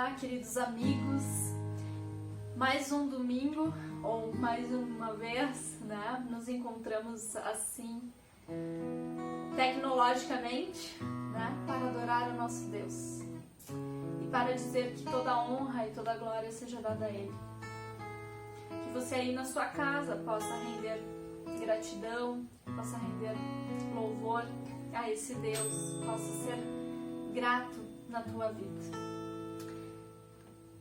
Olá, queridos amigos, mais um domingo, ou mais uma vez, né? Nos encontramos assim, tecnologicamente, né? Para adorar o nosso Deus e para dizer que toda a honra e toda a glória seja dada a Ele. Que você aí na sua casa possa render gratidão, possa render louvor a esse Deus, possa ser grato na tua vida.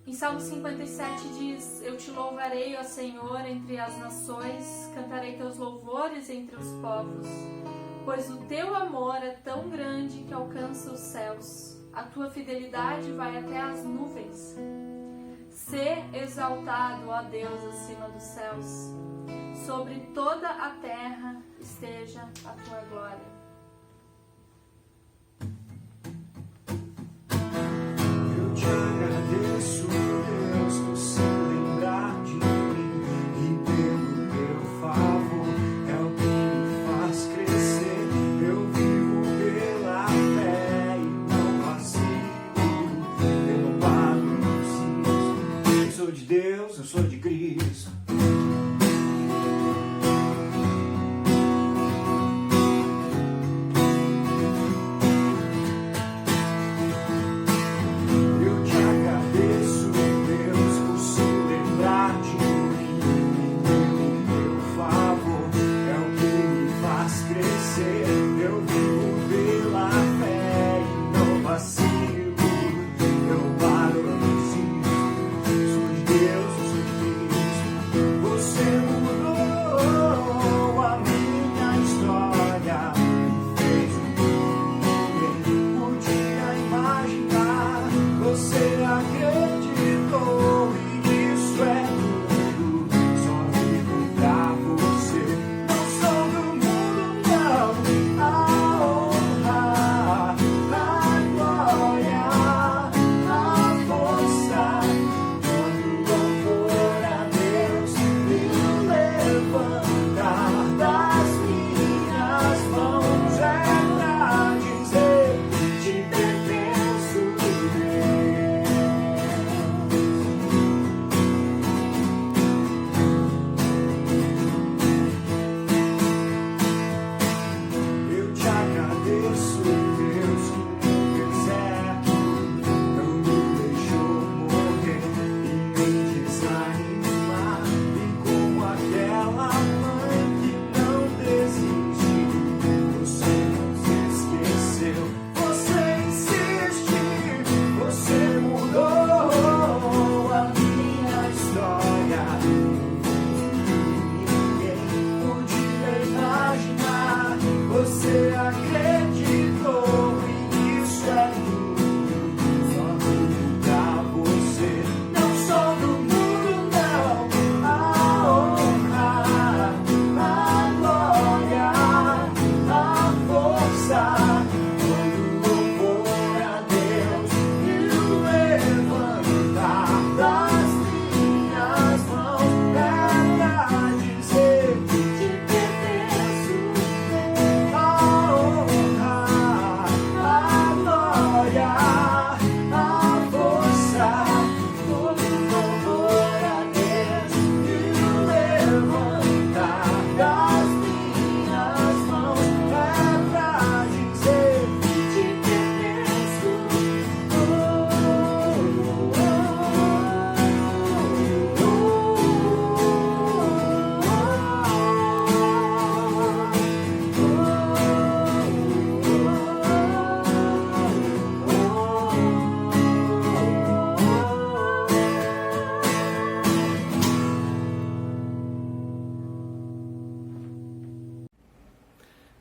Em Salmo 57 diz: Eu te louvarei, ó Senhor, entre as nações, cantarei teus louvores entre os povos, pois o teu amor é tão grande que alcança os céus, a tua fidelidade vai até as nuvens. Sê exaltado, ó Deus, acima dos céus, sobre toda a terra esteja a tua glória. Eu te agradeço, Deus, por se lembrar de mim e pelo teu favor é o que me faz crescer. Eu vivo pela fé e não vacilo, eu não paro, não preciso. Eu sou de Deus, eu sou de Cristo.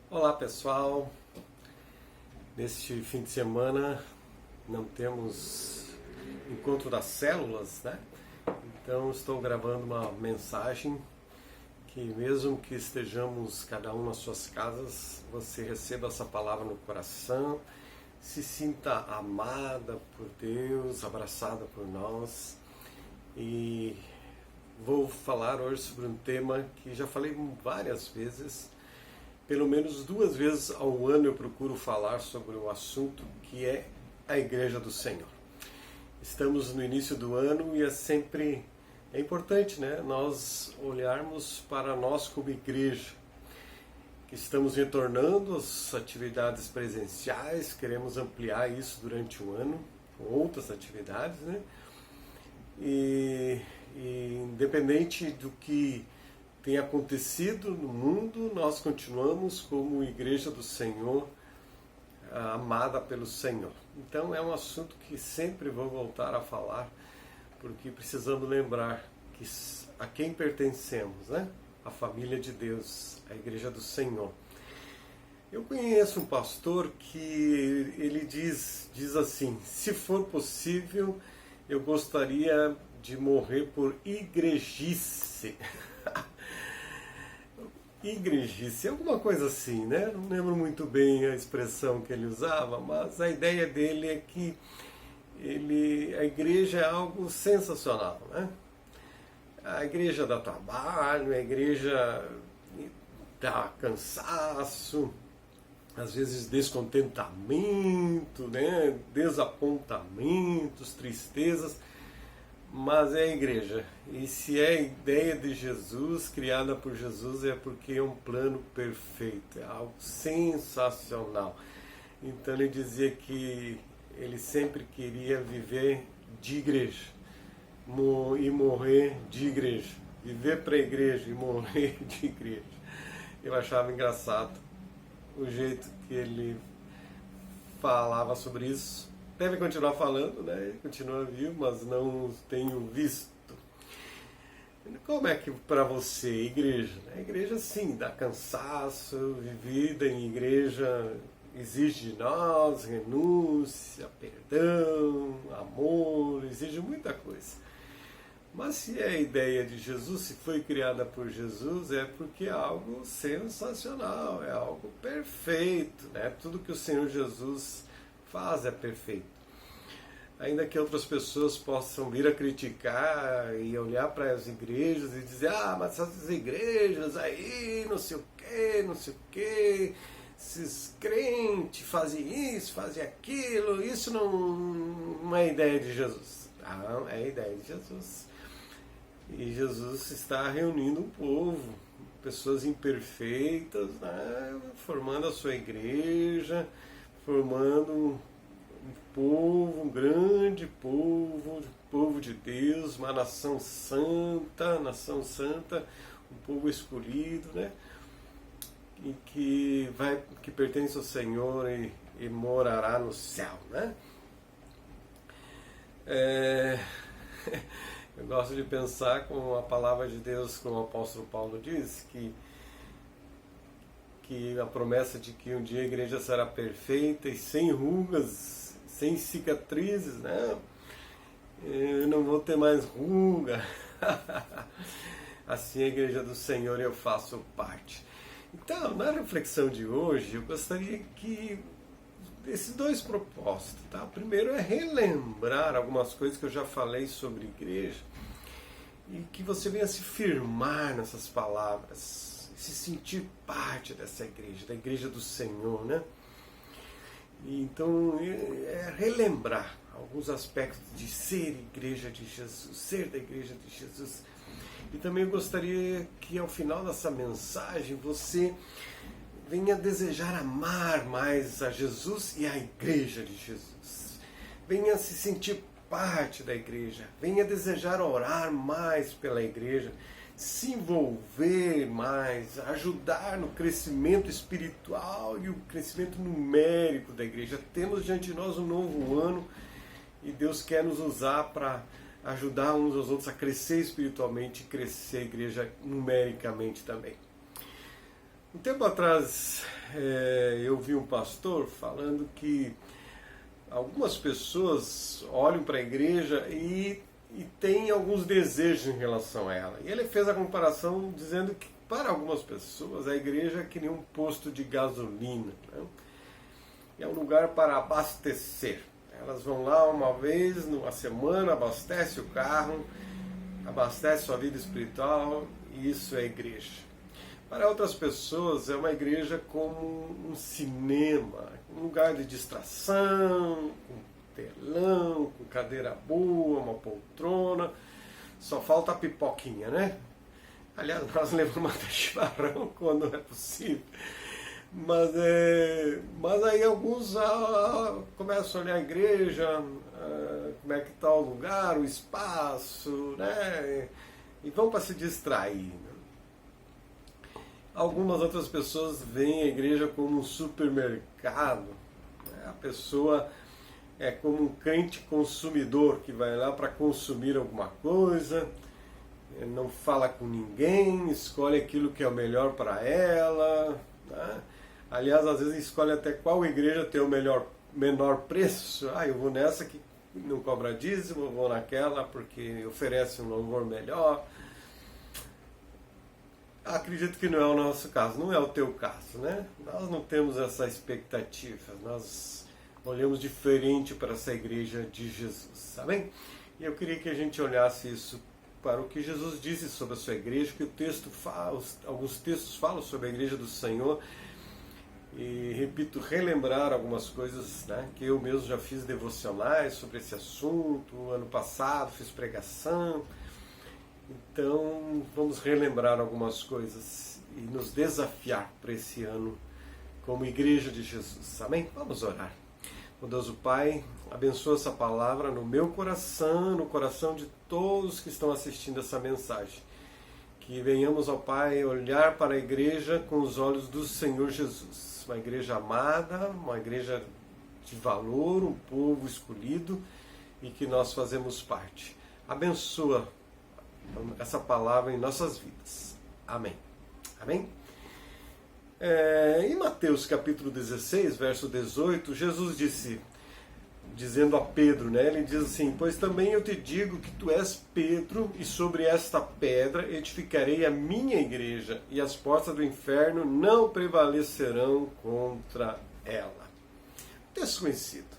Olá pessoal, neste fim de semana não temos encontro das células, né? Então estou gravando uma mensagem que mesmo que estejamos cada um nas suas casas, você receba essa palavra no coração, se sinta amada por Deus, abraçada por nós. E vou falar hoje sobre um tema que já falei várias vezes. Pelo menos 2 vezes ao ano eu procuro falar sobre o assunto que é a Igreja do Senhor. Estamos no início do ano e é importante, né, nós olharmos para nós como igreja, que estamos retornando às atividades presenciais, queremos ampliar isso durante o ano, com outras atividades, né? E independente do que tem acontecido no mundo, nós continuamos como igreja do Senhor, amada pelo Senhor. Então é um assunto que sempre vou voltar a falar, porque precisamos lembrar a quem pertencemos, né? A família de Deus, a igreja do Senhor. Eu conheço um pastor que ele diz assim: se for possível, eu gostaria de morrer por igrejice. Igrejice, alguma coisa assim, né? Não lembro muito bem a expressão que ele usava, mas a ideia dele é que a igreja é algo sensacional, né? A igreja dá trabalho, a igreja dá cansaço, às vezes descontentamento, né? Desapontamentos, tristezas, mas é a igreja. E se é a ideia de Jesus, criada por Jesus, é porque é um plano perfeito, é algo sensacional. Então ele dizia que ele sempre queria viver de igreja e morrer de igreja, viver para a igreja e morrer de igreja. Eu achava engraçado o jeito que ele falava sobre isso. Deve continuar falando, né? Ele continua vivo, mas não tenho visto. Como é que para você, igreja? A igreja sim, dá cansaço, vivida em igreja exige de nós renúncia, perdão, amor, exige muita coisa. Mas se é a ideia de Jesus, se foi criada por Jesus, é porque é algo sensacional, é algo perfeito, né? Tudo que o Senhor Jesus faz é perfeito. Ainda que outras pessoas possam vir a criticar e olhar para as igrejas e dizer: mas essas igrejas aí, não sei o quê, esses crentes fazem isso, fazem aquilo, isso não é ideia de Jesus. Não, é ideia de Jesus. E Jesus está reunindo um povo, pessoas imperfeitas, né, formando a sua igreja, formando um povo, um grande povo de Deus, uma nação santa, um povo escolhido, né? E que pertence ao Senhor e morará no céu, né? Eu gosto de pensar com a palavra de Deus, como o apóstolo Paulo diz, que a promessa de que um dia a igreja será perfeita e sem rugas, sem cicatrizes, né? Eu não vou ter mais ruga. Assim a igreja do Senhor eu faço parte. Então, na reflexão de hoje, eu gostaria que esses dois propósitos, tá? O primeiro é relembrar algumas coisas que eu já falei sobre igreja e que você venha se firmar nessas palavras, se sentir parte dessa igreja, da igreja do Senhor, né? E então, é relembrar alguns aspectos de ser igreja de Jesus, ser da igreja de Jesus. E também eu gostaria que ao final dessa mensagem você venha desejar amar mais a Jesus e a igreja de Jesus. Venha se sentir parte da igreja. Venha desejar orar mais pela igreja. Se envolver mais, ajudar no crescimento espiritual e o crescimento numérico da igreja. Temos diante de nós um novo ano e Deus quer nos usar para ajudar uns aos outros a crescer espiritualmente e crescer a igreja numericamente também. Um tempo atrás eu vi um pastor falando que algumas pessoas olham para a igreja e têm alguns desejos em relação a ela. E ele fez a comparação dizendo que para algumas pessoas a igreja é que nem um posto de gasolina, né? É um lugar para abastecer. Elas vão lá uma vez numa semana, abastece o carro, abastece sua vida espiritual, e isso é igreja. Para outras pessoas é uma igreja como um cinema, um lugar de distração, com telão, com cadeira boa, uma poltrona, só falta a pipoquinha, né? Aliás, nós levamos até chimarrão quando é possível. Mas aí alguns começam a olhar a igreja, como é que está o lugar, o espaço, né? E vão para se distrair. Algumas outras pessoas veem a igreja como um supermercado. Né? A pessoa é como um crente consumidor que vai lá para consumir alguma coisa, não fala com ninguém, escolhe aquilo que é o melhor para ela. Né? Aliás, às vezes escolhe até qual igreja tem o menor preço. Eu vou nessa que não cobra dízimo, eu vou naquela porque oferece um louvor melhor. Acredito que não é o nosso caso, não é o teu caso, né? Nós não temos essa expectativa, nós olhamos diferente para essa igreja de Jesus, amém? E eu queria que a gente olhasse isso para o que Jesus disse sobre a sua igreja, que o texto fala, alguns textos falam sobre a igreja do Senhor, e repito, relembrar algumas coisas, né, que eu mesmo já fiz devocionais sobre esse assunto, ano passado fiz pregação. Então, vamos relembrar algumas coisas e nos desafiar para esse ano como Igreja de Jesus. Amém? Vamos orar. Ó Deus o Pai, abençoa essa palavra no meu coração, no coração de todos que estão assistindo essa mensagem. Que venhamos, ó Pai, olhar para a igreja com os olhos do Senhor Jesus. Uma igreja amada, uma igreja de valor, um povo escolhido e que nós fazemos parte. Abençoa essa palavra em nossas vidas. Amém. Amém? Em Mateus capítulo 16, verso 18, Jesus disse, dizendo a Pedro, né, ele diz assim: pois também eu te digo que tu és Pedro, e sobre esta pedra edificarei a minha igreja, e as portas do inferno não prevalecerão contra ela. Texto conhecido.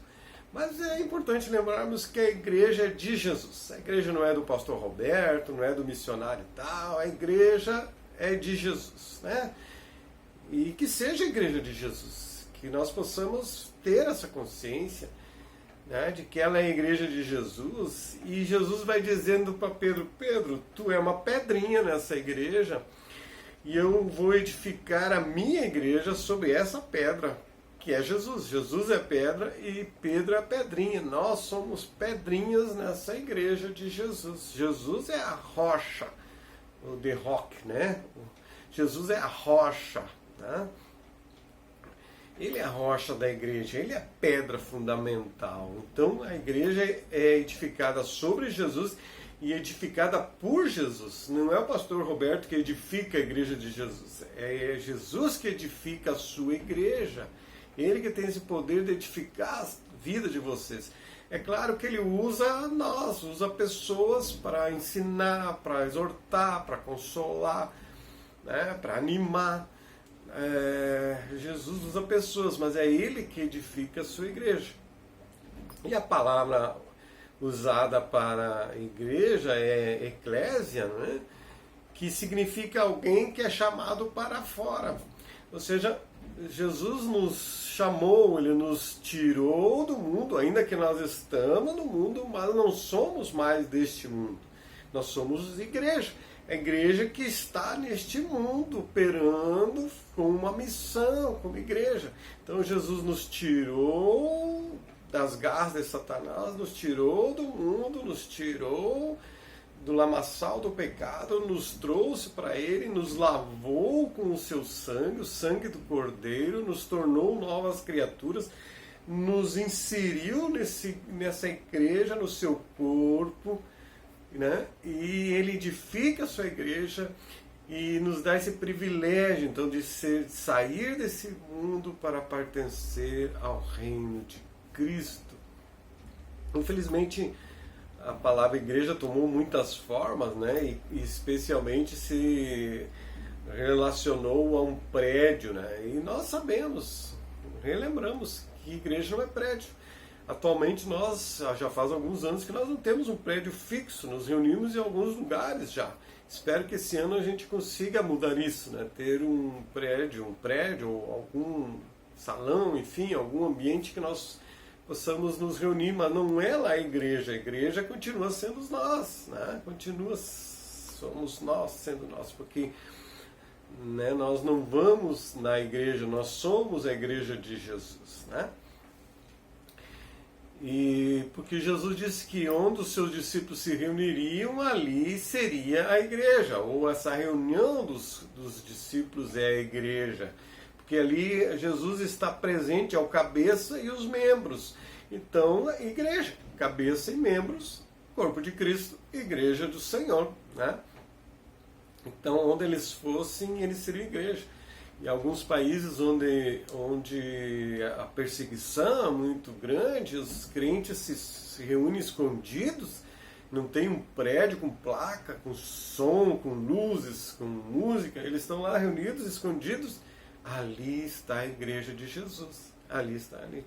Mas é importante lembrarmos que a igreja é de Jesus. A igreja não é do pastor Roberto, não é do missionário tal, a igreja é de Jesus, né? E que seja a igreja de Jesus, que nós possamos ter essa consciência, né, de que ela é a igreja de Jesus, e Jesus vai dizendo para Pedro: Pedro, tu é uma pedrinha nessa igreja, e eu vou edificar a minha igreja sobre essa pedra, que é Jesus. Jesus é pedra e Pedro é pedrinha. Nós somos pedrinhas nessa igreja de Jesus. Jesus é a rocha, o The Rock, né? Jesus é a rocha, né? Ele é a rocha da igreja, ele é a pedra fundamental. Então a igreja é edificada sobre Jesus e edificada por Jesus. Não é o pastor Roberto que edifica a igreja de Jesus, é Jesus que edifica a sua igreja. Ele que tem esse poder de edificar a vida de vocês. É claro que ele usa nós, usa pessoas para ensinar, para exortar, para consolar, né, para animar. Jesus usa pessoas, mas é ele que edifica a sua igreja. E a palavra usada para a igreja é eclésia, né, que significa alguém que é chamado para fora. Ou seja, Jesus nos chamou, ele nos tirou do mundo, ainda que nós estamos no mundo, mas não somos mais deste mundo. Nós somos igreja. A igreja que está neste mundo, operando com uma missão, como igreja. Então Jesus nos tirou das garras de Satanás, nos tirou do mundo, nos tirou do lamaçal do pecado, nos trouxe para ele, nos lavou com o seu sangue, o sangue do Cordeiro, nos tornou novas criaturas, nos inseriu nessa igreja, no seu corpo, né? E ele edifica a sua igreja e nos dá esse privilégio, então, de sair desse mundo para pertencer ao reino de Cristo. Infelizmente, a palavra igreja tomou muitas formas, né? E especialmente se relacionou a um prédio, né? E nós sabemos, relembramos que igreja não é prédio. Atualmente nós, já faz alguns anos que nós não temos um prédio fixo, nos reunimos em alguns lugares já. Espero que esse ano a gente consiga mudar isso, né? Ter um prédio, ou algum salão, enfim, algum ambiente que nós possamos nos reunir, mas não é lá a igreja continua sendo nós, né? Somos nós sendo nós, porque, né, nós não vamos na igreja, nós somos a igreja de Jesus, né? E porque Jesus disse que onde os seus discípulos se reuniriam, ali seria a igreja, ou essa reunião dos discípulos é a igreja, porque ali Jesus está presente ao cabeça e os membros. Então, igreja, cabeça e membros, corpo de Cristo, igreja do Senhor, né? Então, onde eles fossem, eles seriam igreja. Em alguns países onde a perseguição é muito grande, os crentes se reúnem escondidos, não tem um prédio com placa, com som, com luzes, com música, eles estão lá reunidos, escondidos. Ali está a igreja de Jesus. Ali está ali.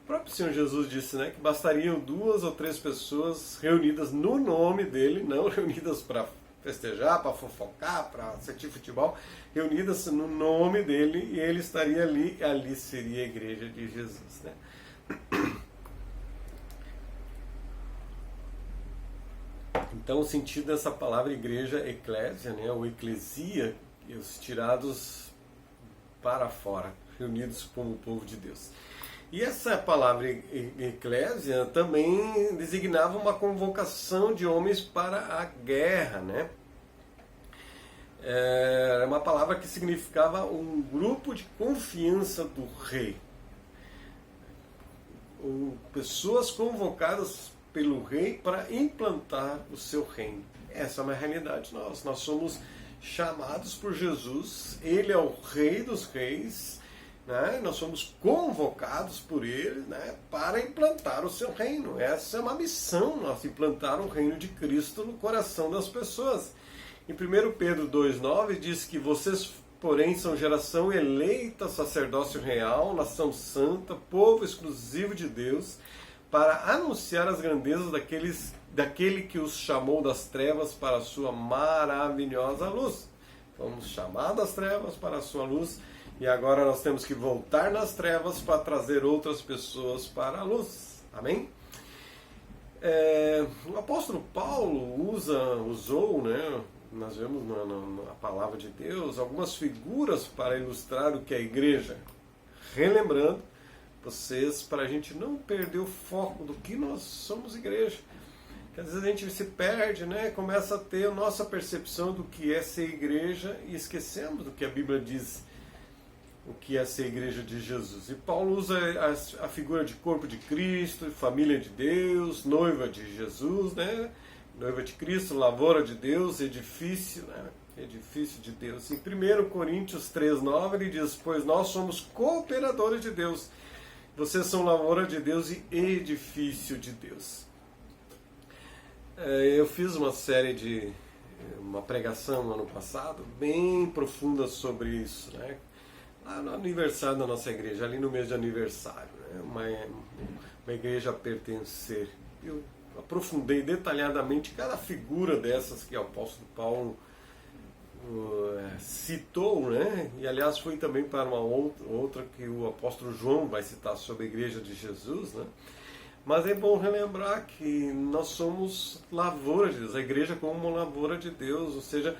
O próprio Senhor Jesus disse, né, que bastariam 2 ou 3 pessoas reunidas no nome dele, não reunidas para festejar, para fofocar, para assistir futebol, reunidas no nome dele, e ele estaria ali, e ali seria a igreja de Jesus, né? Então, o sentido dessa palavra igreja, eclésia, né, ou eclesia, os tirados para fora, reunidos como o povo de Deus. E essa palavra eclésia também designava uma convocação de homens para a guerra, né? Era uma palavra que significava um grupo de confiança do rei. Pessoas convocadas pelo rei para implantar o seu reino. Essa é uma realidade nossa. Nós somos chamados por Jesus, ele é o rei dos reis, né? Nós somos convocados por ele, né, para implantar o seu reino. Essa é uma missão nossa, implantar o reino de Cristo no coração das pessoas. Em 1 Pedro 2,9 diz que vocês, porém, são geração eleita, sacerdócio real, nação santa, povo exclusivo de Deus, para anunciar as grandezas daquele que os chamou das trevas para a sua maravilhosa luz. Fomos chamados das trevas para a sua luz, e agora nós temos que voltar nas trevas para trazer outras pessoas para a luz. Amém? O apóstolo Paulo usou, né, nós vemos na palavra de Deus, algumas figuras para ilustrar o que é a igreja. Relembrando vocês, para a gente não perder o foco do que nós somos igreja. Porque às vezes a gente se perde, né, começa a ter a nossa percepção do que é ser igreja e esquecemos do que a Bíblia diz, o que é ser igreja de Jesus. E Paulo usa a figura de corpo de Cristo, família de Deus, noiva de Jesus, né? Noiva de Cristo, lavoura de Deus, edifício, né? Edifício de Deus. Em 1 Coríntios 3,9 ele diz, pois nós somos cooperadores de Deus, vocês são lavoura de Deus e edifício de Deus. Eu fiz uma pregação no ano passado, bem profunda sobre isso, né? Lá no aniversário da nossa igreja, ali no mês de aniversário, né? Uma igreja a pertencer. Eu aprofundei detalhadamente cada figura dessas que o apóstolo Paulo citou, né? E aliás foi também para uma outra que o apóstolo João vai citar sobre a igreja de Jesus, né? Mas é bom relembrar que nós somos lavoura de Deus, a igreja como uma lavoura de Deus, ou seja,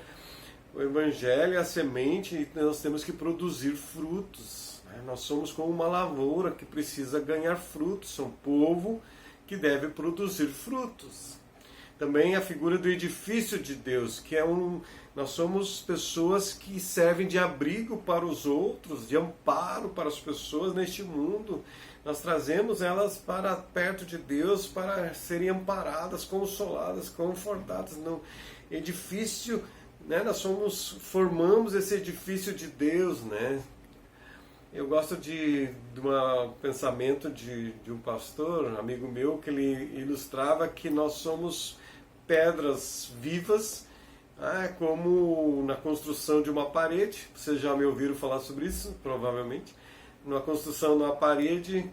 o evangelho é a semente e nós temos que produzir frutos, né? Nós somos como uma lavoura que precisa ganhar frutos, é um povo que deve produzir frutos. Também a figura do edifício de Deus, que nós somos pessoas que servem de abrigo para os outros, de amparo para as pessoas neste mundo. Nós trazemos elas para perto de Deus para serem amparadas, consoladas, confortadas no edifício, né? Nós formamos esse edifício de Deus, né? Eu gosto de um pensamento de um pastor, um amigo meu, que ele ilustrava que nós somos pedras vivas, como na construção de uma parede. Vocês já me ouviram falar sobre isso, provavelmente. Na construção de uma parede,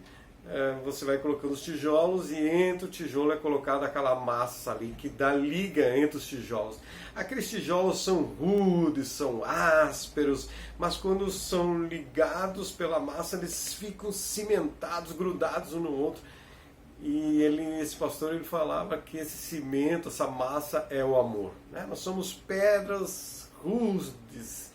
você vai colocando os tijolos e entre o tijolo é colocada aquela massa ali que dá liga entre os tijolos. Aqueles tijolos são rudes, são ásperos, mas quando são ligados pela massa eles ficam cimentados, grudados um no outro. E esse pastor ele falava que esse cimento, essa massa é o amor. Né? Nós somos pedras rudes,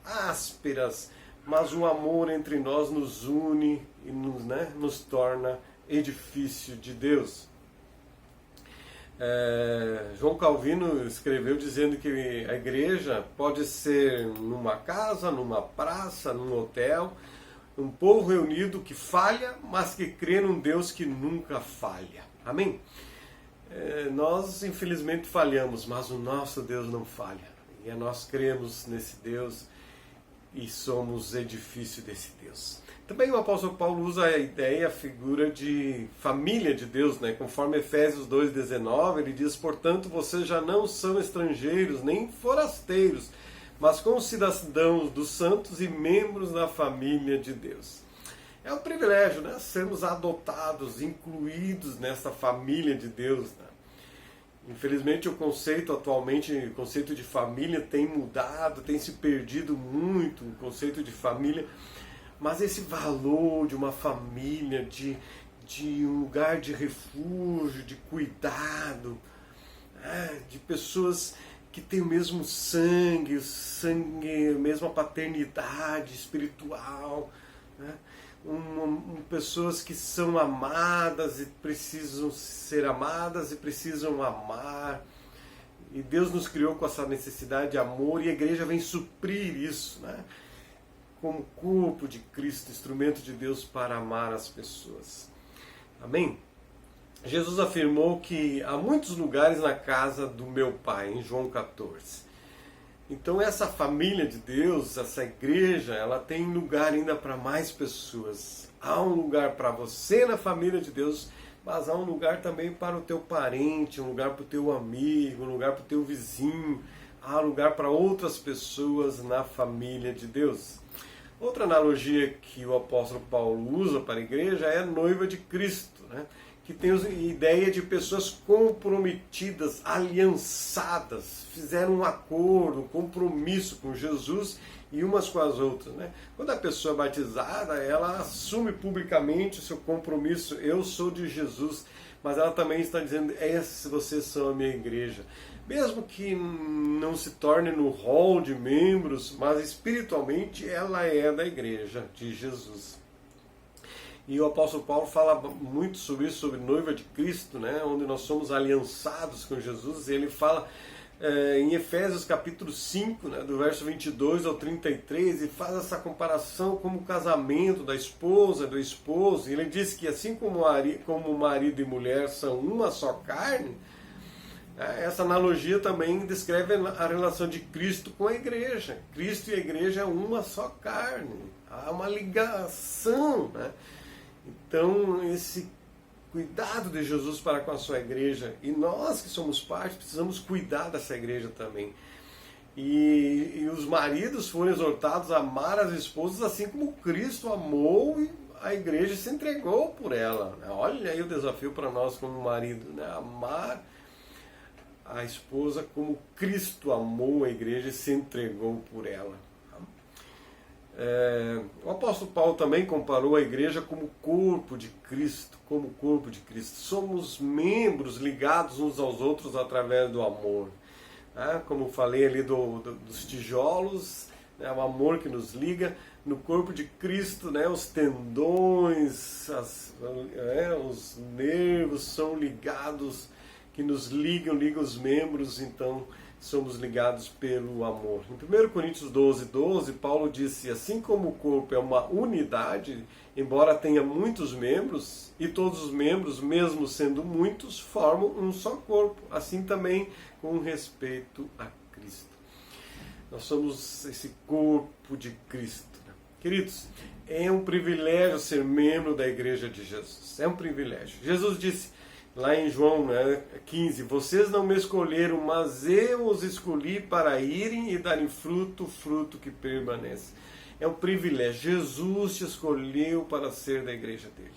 ásperas, mas o amor entre nós nos une e nos torna edifício de Deus. João Calvino escreveu dizendo que a igreja pode ser numa casa, numa praça, num hotel, um povo reunido que falha, mas que crê num Deus que nunca falha. Amém? Nós infelizmente falhamos, mas o nosso Deus não falha. E nós cremos nesse Deus e somos edifício desse Deus. Também o apóstolo Paulo usa a ideia, a figura de família de Deus, né? Conforme Efésios 2,19, ele diz: portanto, vocês já não são estrangeiros, nem forasteiros, mas concidadãos dos santos e membros da família de Deus. É um privilégio, né? Sermos adotados, incluídos nessa família de Deus, né? Infelizmente o conceito de família tem mudado, tem se perdido muito, o conceito de família. Mas esse valor de uma família, de um lugar de refúgio, de cuidado, de pessoas que têm o mesmo sangue, a mesma paternidade espiritual, né? Pessoas que são amadas e precisam ser amadas e precisam amar. E Deus nos criou com essa necessidade de amor e a igreja vem suprir isso, né? Como corpo de Cristo, instrumento de Deus para amar as pessoas. Amém? Jesus afirmou que há muitos lugares na casa do meu Pai, em João 14. Então essa família de Deus, essa igreja, ela tem lugar ainda para mais pessoas. Há um lugar para você na família de Deus, mas há um lugar também para o teu parente, um lugar para o teu amigo, um lugar para o teu vizinho. Há lugar para outras pessoas na família de Deus. Outra analogia que o apóstolo Paulo usa para a igreja é a noiva de Cristo, né? Que tem a ideia de pessoas comprometidas, aliançadas, fizeram um acordo, um compromisso com Jesus e umas com as outras, né? Quando a pessoa é batizada, ela assume publicamente o seu compromisso, eu sou de Jesus, mas ela também está dizendo, vocês são a minha igreja. Mesmo que não se torne no hall de membros, mas espiritualmente ela é da igreja de Jesus. E o apóstolo Paulo fala muito sobre isso, sobre noiva de Cristo, né? Onde nós somos aliançados com Jesus. Ele fala em Efésios capítulo 5, né? Do verso 22 ao 33, e faz essa comparação como o casamento da esposa, do esposo. E ele diz que assim como marido e mulher são uma só carne, essa analogia também descreve a relação de Cristo com a igreja. Cristo e a igreja é uma só carne. Há uma ligação, né? Então, esse cuidado de Jesus para com a sua igreja, e nós que somos parte, precisamos cuidar dessa igreja também. E os maridos foram exortados a amar as esposas assim como Cristo amou e a igreja se entregou por ela. Olha aí o desafio para nós como marido, né? Amar a esposa como Cristo amou a igreja e se entregou por ela. O apóstolo Paulo também comparou a igreja como corpo de Cristo, Somos membros ligados uns aos outros através do amor. Como falei ali dos tijolos, né, o amor que nos liga. No corpo de Cristo, né, os tendões, os nervos são ligados, que nos ligam os membros, então somos ligados pelo amor. Em 1 Coríntios 12, Paulo disse, assim como o corpo é uma unidade, embora tenha muitos membros, e todos os membros, mesmo sendo muitos, formam um só corpo, assim também com respeito a Cristo. Nós somos esse corpo de Cristo. Queridos, é um privilégio ser membro da igreja de Jesus. É um privilégio. Jesus disse, lá em João 15, vocês não me escolheram, mas eu os escolhi para irem e darem fruto que permanece. É um privilégio. Jesus te escolheu para ser da igreja dele.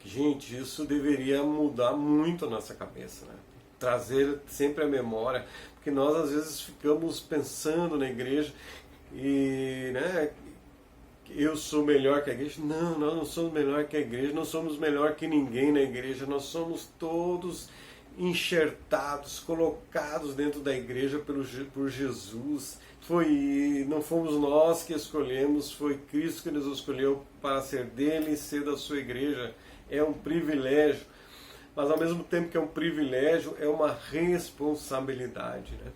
Gente, isso deveria mudar muito a nossa cabeça, né? Trazer sempre a memória, porque nós às vezes ficamos pensando na igreja e, né, eu sou melhor que a igreja. Não, nós não somos melhor que a igreja, não somos melhor que ninguém na igreja, nós somos todos enxertados, colocados dentro da igreja por Jesus. Não fomos nós que escolhemos, foi Cristo que nos escolheu para ser dele e ser da sua igreja. É um privilégio, mas ao mesmo tempo que é um privilégio, é uma responsabilidade, né?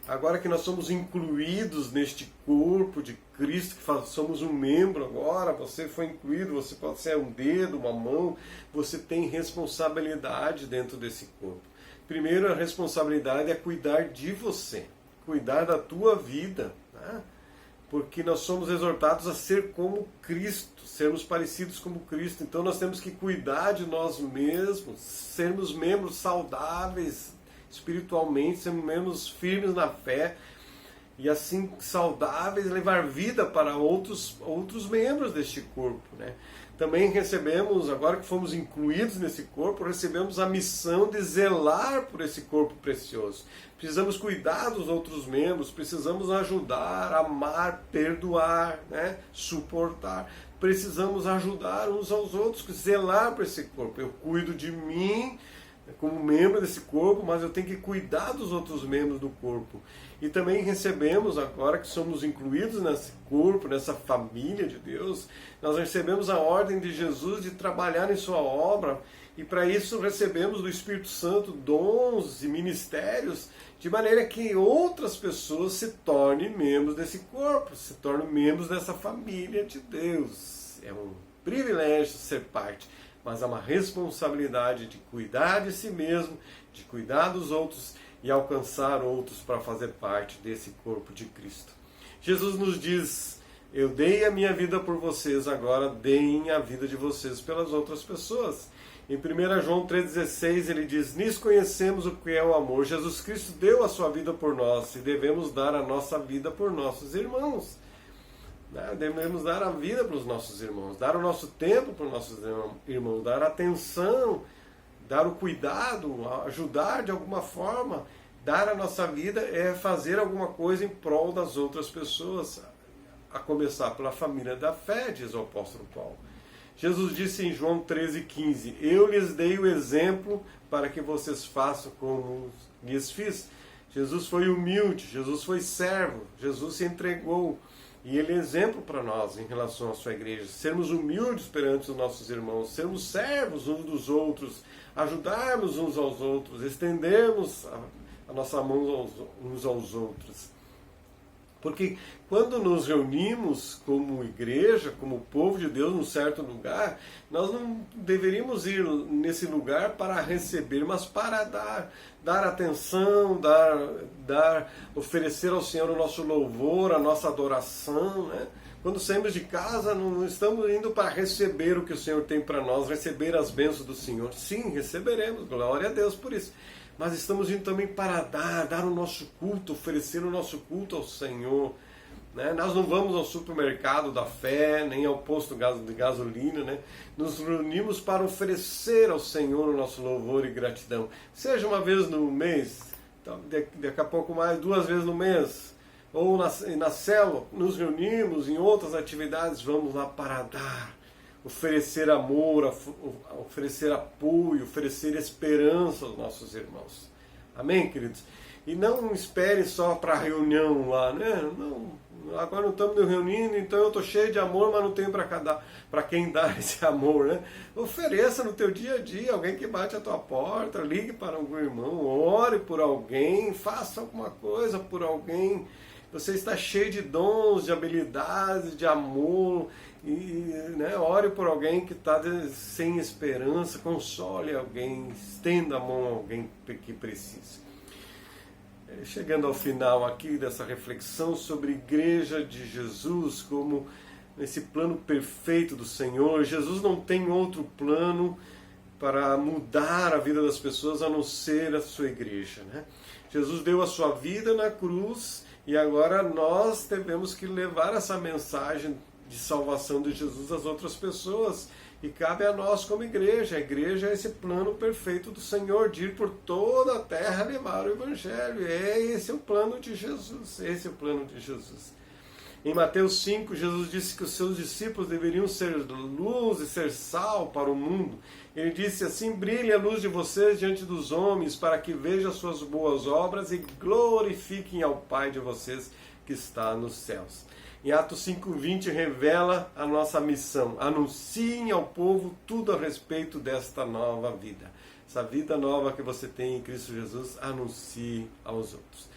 Agora que nós somos incluídos neste corpo de Cristo, que somos um membro agora, você foi incluído, você pode ser um dedo, uma mão, você tem responsabilidade dentro desse corpo. Primeiro, a responsabilidade é cuidar de você, cuidar da tua vida, né? Porque nós somos exortados a ser como Cristo, sermos parecidos como Cristo. Então nós temos que cuidar de nós mesmos, sermos membros saudáveis espiritualmente, sermos membros firmes na fé e assim saudáveis, levar vida para outros membros deste corpo, né? Também recebemos, agora que fomos incluídos nesse corpo, recebemos a missão de zelar por esse corpo precioso. Precisamos cuidar dos outros membros, precisamos ajudar, amar, perdoar, né? Suportar. Precisamos ajudar uns aos outros, zelar por esse corpo. Eu cuido de mim como membro desse corpo, mas eu tenho que cuidar dos outros membros do corpo. E também recebemos, agora que somos incluídos nesse corpo, nessa família de Deus, nós recebemos a ordem de Jesus de trabalhar em sua obra, e para isso recebemos do Espírito Santo dons e ministérios, de maneira que outras pessoas se tornem membros desse corpo, se tornem membros dessa família de Deus. É um privilégio ser parte, mas há uma responsabilidade de cuidar de si mesmo, de cuidar dos outros e alcançar outros para fazer parte desse corpo de Cristo. Jesus nos diz: eu dei a minha vida por vocês, agora deem a vida de vocês pelas outras pessoas. Em 1 João 3,16 ele diz: nisso conhecemos o que é o amor. Jesus Cristo deu a sua vida por nós e devemos dar a nossa vida por nossos irmãos. Devemos dar a vida para os nossos irmãos, dar o nosso tempo para os nossos irmãos, dar atenção, dar o cuidado, ajudar de alguma forma. Dar a nossa vida é fazer alguma coisa em prol das outras pessoas, a começar pela família da fé, diz o apóstolo Paulo. Jesus disse em João 13,15: eu lhes dei o exemplo para que vocês façam como lhes fiz. Jesus foi humilde, Jesus foi servo, Jesus se entregou. E ele é exemplo para nós em relação à sua igreja. Sermos humildes perante os nossos irmãos, sermos servos uns dos outros, ajudarmos uns aos outros, estendermos a nossa mão uns aos outros. Porque quando nos reunimos como igreja, como povo de Deus num certo lugar, nós não deveríamos ir nesse lugar para receber, mas para dar atenção, oferecer ao Senhor o nosso louvor, a nossa adoração, né? Quando saímos de casa, não estamos indo para receber o que o Senhor tem para nós, receber as bênçãos do Senhor. Sim, receberemos, glória a Deus por isso. Mas estamos indo também para dar o nosso culto, oferecer o nosso culto ao Senhor, né? Nós não vamos ao supermercado da fé, nem ao posto de gasolina, né? Nos reunimos para oferecer ao Senhor o nosso louvor e gratidão. Seja uma vez no mês, daqui a pouco mais, 2 vezes no mês, ou na célula, nos reunimos em outras atividades, vamos lá para dar, oferecer amor, oferecer apoio, oferecer esperança aos nossos irmãos. Amém, queridos? E não espere só para a reunião lá, né? Não, agora não estamos nos reunindo, então eu estou cheio de amor, mas não tenho para quem dar esse amor, né? Ofereça no teu dia a dia, alguém que bate a tua porta, ligue para algum irmão, ore por alguém, faça alguma coisa por alguém. Você está cheio de dons, de habilidades, de amor, né, ore por alguém que está sem esperança, console alguém, estenda a mão a alguém que precisa. Chegando ao final aqui dessa reflexão sobre a Igreja de Jesus como esse plano perfeito do Senhor, Jesus não tem outro plano para mudar a vida das pessoas a não ser a sua igreja, né? Jesus deu a sua vida na cruz e agora nós devemos que levar essa mensagem de salvação de Jesus às outras pessoas. E cabe a nós como igreja. A igreja é esse plano perfeito do Senhor, de ir por toda a terra levar o Evangelho. Esse é o plano de Jesus. Esse é o plano de Jesus. Em Mateus 5, Jesus disse que os seus discípulos deveriam ser luz e ser sal para o mundo. Ele disse assim: brilhe a luz de vocês diante dos homens, para que vejam suas boas obras e glorifiquem ao Pai de vocês que está nos céus. Em Atos 5:20 revela a nossa missão: anunciem ao povo tudo a respeito desta nova vida. Essa vida nova que você tem em Cristo Jesus, anuncie aos outros.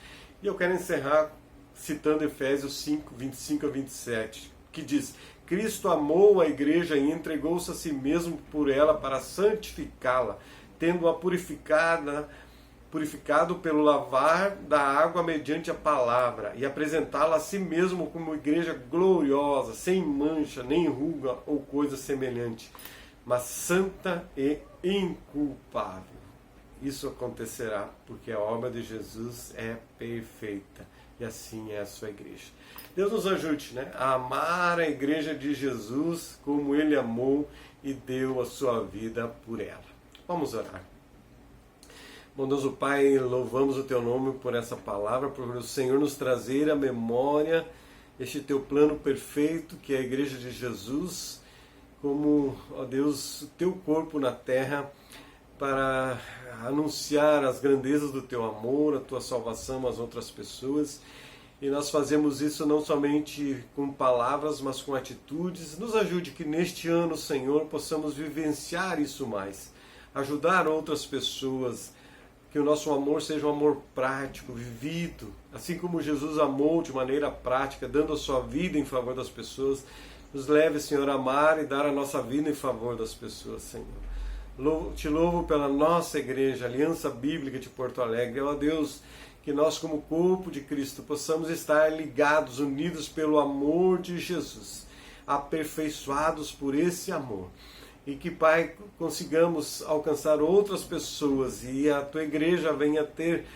E eu quero encerrar citando Efésios 5:25-27, que diz: Cristo amou a igreja e entregou-se a si mesmo por ela para santificá-la, tendo-a purificado pelo lavar da água mediante a palavra, e apresentá-la a si mesmo como igreja gloriosa, sem mancha, nem ruga ou coisa semelhante, mas santa e inculpável. Isso acontecerá porque a obra de Jesus é perfeita, e assim é a sua igreja. Deus nos ajude, né, a amar a igreja de Jesus como Ele amou e deu a sua vida por ela. Vamos orar. Bondoso Pai, louvamos o Teu nome por essa palavra, por o Senhor nos trazer à memória este Teu plano perfeito, que é a igreja de Jesus, como, ó Deus, o Teu corpo na terra, para anunciar as grandezas do Teu amor, a Tua salvação às outras pessoas. E nós fazemos isso não somente com palavras, mas com atitudes. Nos ajude que neste ano, Senhor, possamos vivenciar isso mais, ajudar outras pessoas, que o nosso amor seja um amor prático, vivido, assim como Jesus amou de maneira prática, dando a sua vida em favor das pessoas. Nos leve, Senhor, a amar e dar a nossa vida em favor das pessoas, Senhor. Te louvo pela nossa igreja, Aliança Bíblica de Porto Alegre. Ó Deus, que nós como corpo de Cristo possamos estar ligados, unidos pelo amor de Jesus, aperfeiçoados por esse amor. E que, Pai, consigamos alcançar outras pessoas e a Tua igreja venha ter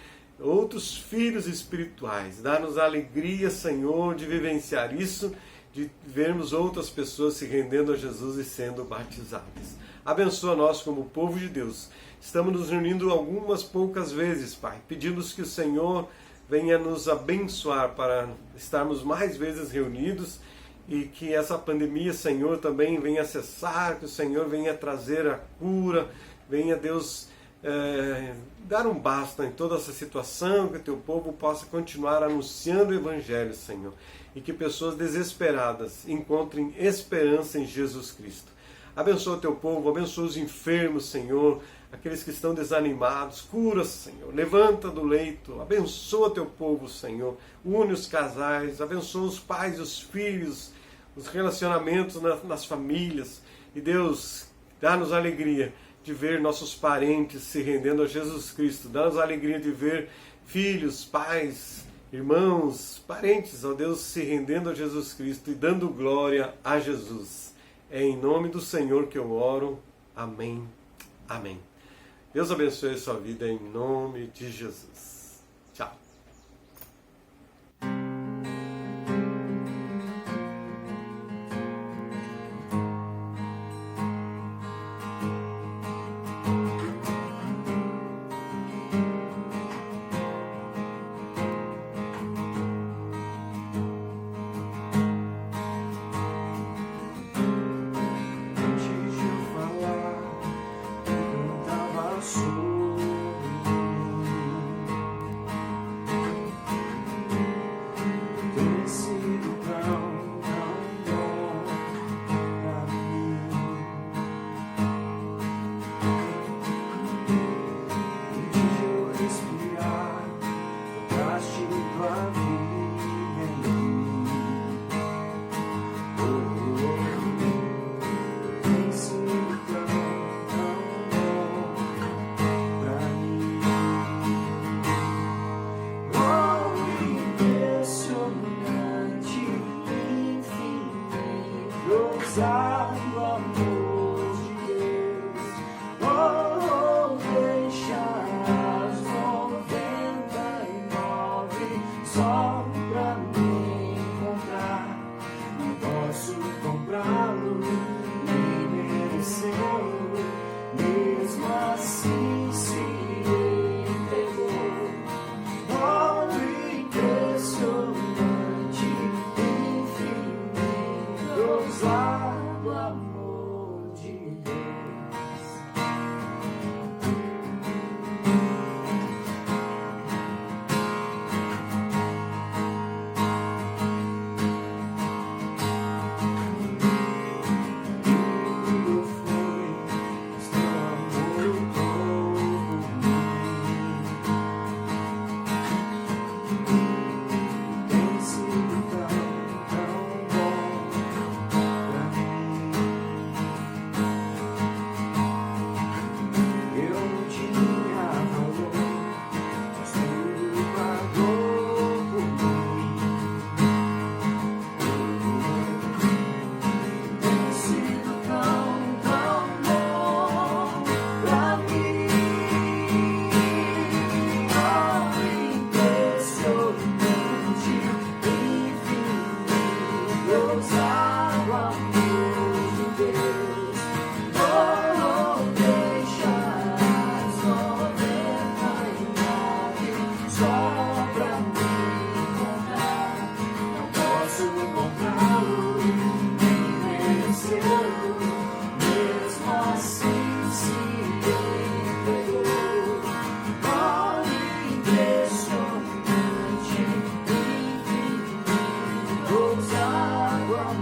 outros filhos espirituais. Dá-nos a alegria, Senhor, de vivenciar isso, de vermos outras pessoas se rendendo a Jesus e sendo batizadas. Abençoa nós como povo de Deus. Estamos nos reunindo algumas poucas vezes, Pai. Pedimos que o Senhor venha nos abençoar para estarmos mais vezes reunidos e que essa pandemia, Senhor, também venha cessar, que o Senhor venha trazer a cura, venha, Deus, dar um basta em toda essa situação, que o Teu povo possa continuar anunciando o Evangelho, Senhor, e que pessoas desesperadas encontrem esperança em Jesus Cristo. Abençoa o Teu povo, abençoa os enfermos, Senhor, aqueles que estão desanimados, cura, Senhor, levanta do leito, abençoa Teu povo, Senhor, une os casais, abençoa os pais e os filhos, os relacionamentos nas famílias, e Deus, dá-nos a alegria de ver nossos parentes se rendendo a Jesus Cristo, dá-nos a alegria de ver filhos, pais, irmãos, parentes, ó Deus, se rendendo a Jesus Cristo e dando glória a Jesus. É em nome do Senhor que eu oro. Amém. Amém. Deus abençoe a sua vida em nome de Jesus. Tchau. Ousado amor de Deus, deixa as 99 só pra me encontrar. Não posso comprá-lo, nem merecê-lo, mesmo assim se entregou. Oh, impressionante, só pra me encontrar. Não posso encontrá-lo, nem merecê-lo, mesmo assim se entregou. Olhe impressionante, infinito, ousado amor.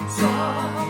Só